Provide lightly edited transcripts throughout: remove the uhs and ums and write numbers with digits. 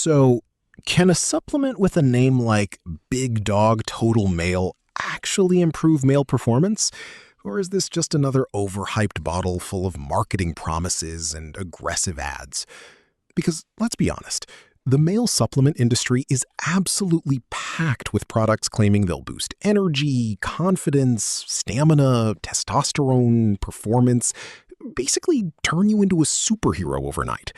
So, can a supplement with a name like Big Dog Total Male actually improve male performance? Or is this just another overhyped bottle full of marketing promises and aggressive ads? Because let's be honest, the male supplement industry is absolutely packed with products claiming they'll boost energy, confidence, stamina, testosterone, performance, basically turn you into a superhero overnight.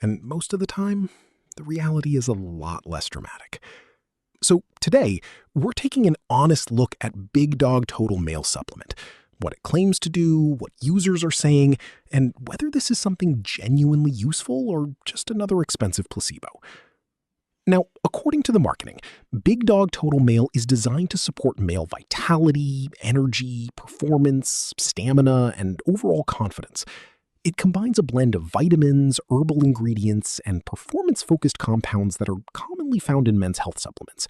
And most of the time, the reality is a lot less dramatic. So today, we're taking an honest look at Big Dog Total Male Supplement, what it claims to do, what users are saying, and whether this is something genuinely useful or just another expensive placebo. Now, according to the marketing, Big Dog Total Male is designed to support male vitality, energy, performance, stamina, and overall confidence. It combines a blend of vitamins, herbal ingredients, and performance-focused compounds that are commonly found in men's health supplements.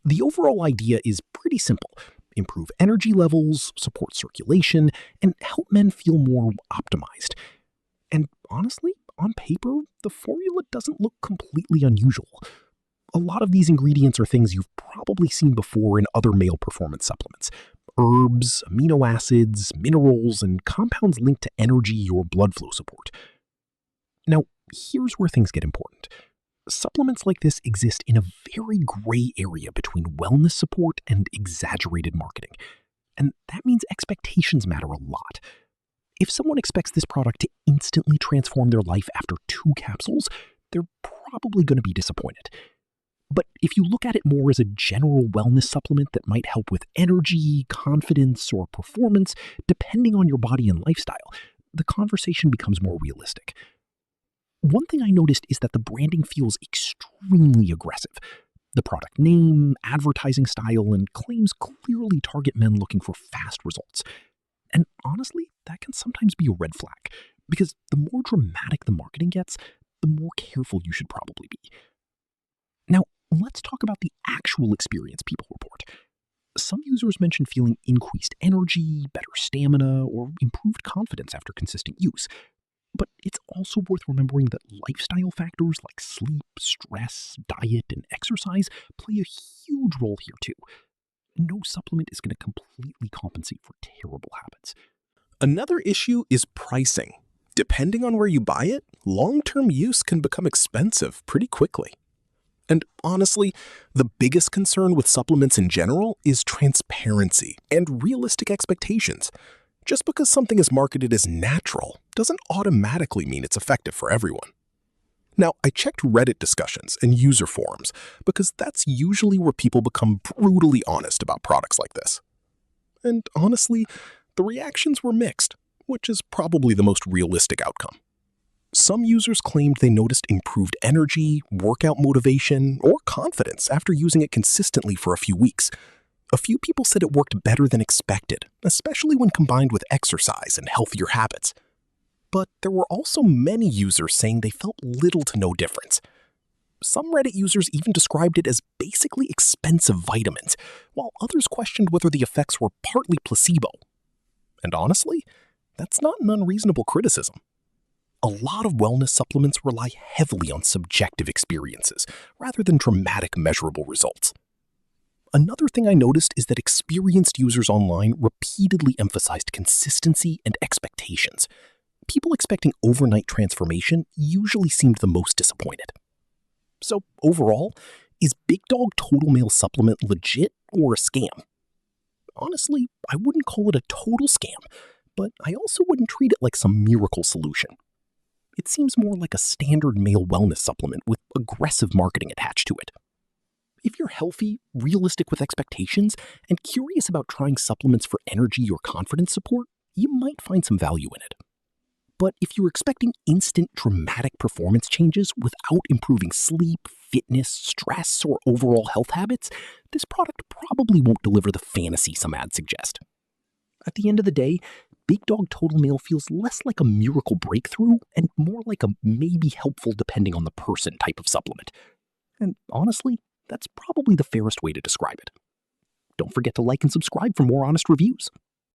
The overall idea is pretty simple: improve energy levels, support circulation, and help men feel more optimized. And honestly, on paper, the formula doesn't look completely unusual. A lot of these ingredients are things you've probably seen before in other male performance supplements: herbs, amino acids, minerals, and compounds linked to energy or blood flow support. Now, here's where things get important. Supplements like this exist in a very gray area between wellness support and exaggerated marketing. And that means expectations matter a lot. If someone expects this product to instantly transform their life after 2 capsules, they're probably going to be disappointed. But if you look at it more as a general wellness supplement that might help with energy, confidence, or performance, depending on your body and lifestyle, the conversation becomes more realistic. One thing I noticed is that the branding feels extremely aggressive. The product name, advertising style, and claims clearly target men looking for fast results. And honestly, that can sometimes be a red flag, because the more dramatic the marketing gets, the more careful you should probably be. Now, let's talk about the actual experience people report. Some users mention feeling increased energy, better stamina, or improved confidence after consistent use. But it's also worth remembering that lifestyle factors like sleep, stress, diet, and exercise play a huge role here too. No supplement is going to completely compensate for terrible habits. Another issue is pricing. Depending on where you buy it, long-term use can become expensive pretty quickly. And honestly, the biggest concern with supplements in general is transparency and realistic expectations. Just because something is marketed as natural doesn't automatically mean it's effective for everyone. Now, I checked Reddit discussions and user forums because that's usually where people become brutally honest about products like this. And honestly, the reactions were mixed, which is probably the most realistic outcome. Some users claimed they noticed improved energy, workout motivation, or confidence after using it consistently for a few weeks. A few people said it worked better than expected, especially when combined with exercise and healthier habits. But there were also many users saying they felt little to no difference. Some Reddit users even described it as basically expensive vitamins, while others questioned whether the effects were partly placebo. And honestly, that's not an unreasonable criticism. A lot of wellness supplements rely heavily on subjective experiences rather than dramatic measurable results. Another thing I noticed is that experienced users online repeatedly emphasized consistency and expectations. People expecting overnight transformation usually seemed the most disappointed. So overall, is Big Dog Total Male Supplement legit or a scam? Honestly, I wouldn't call it a total scam, but I also wouldn't treat it like some miracle solution. It seems more like a standard male wellness supplement with aggressive marketing attached to it. If you're healthy, realistic with expectations, and curious about trying supplements for energy or confidence support, you might find some value in it. But if you're expecting instant, dramatic performance changes without improving sleep, fitness, stress, or overall health habits, this product probably won't deliver the fantasy some ads suggest. At the end of the day, Big Dog Total Male feels less like a miracle breakthrough and more like a maybe helpful depending on the person type of supplement. And honestly, that's probably the fairest way to describe it. Don't forget to like and subscribe for more honest reviews.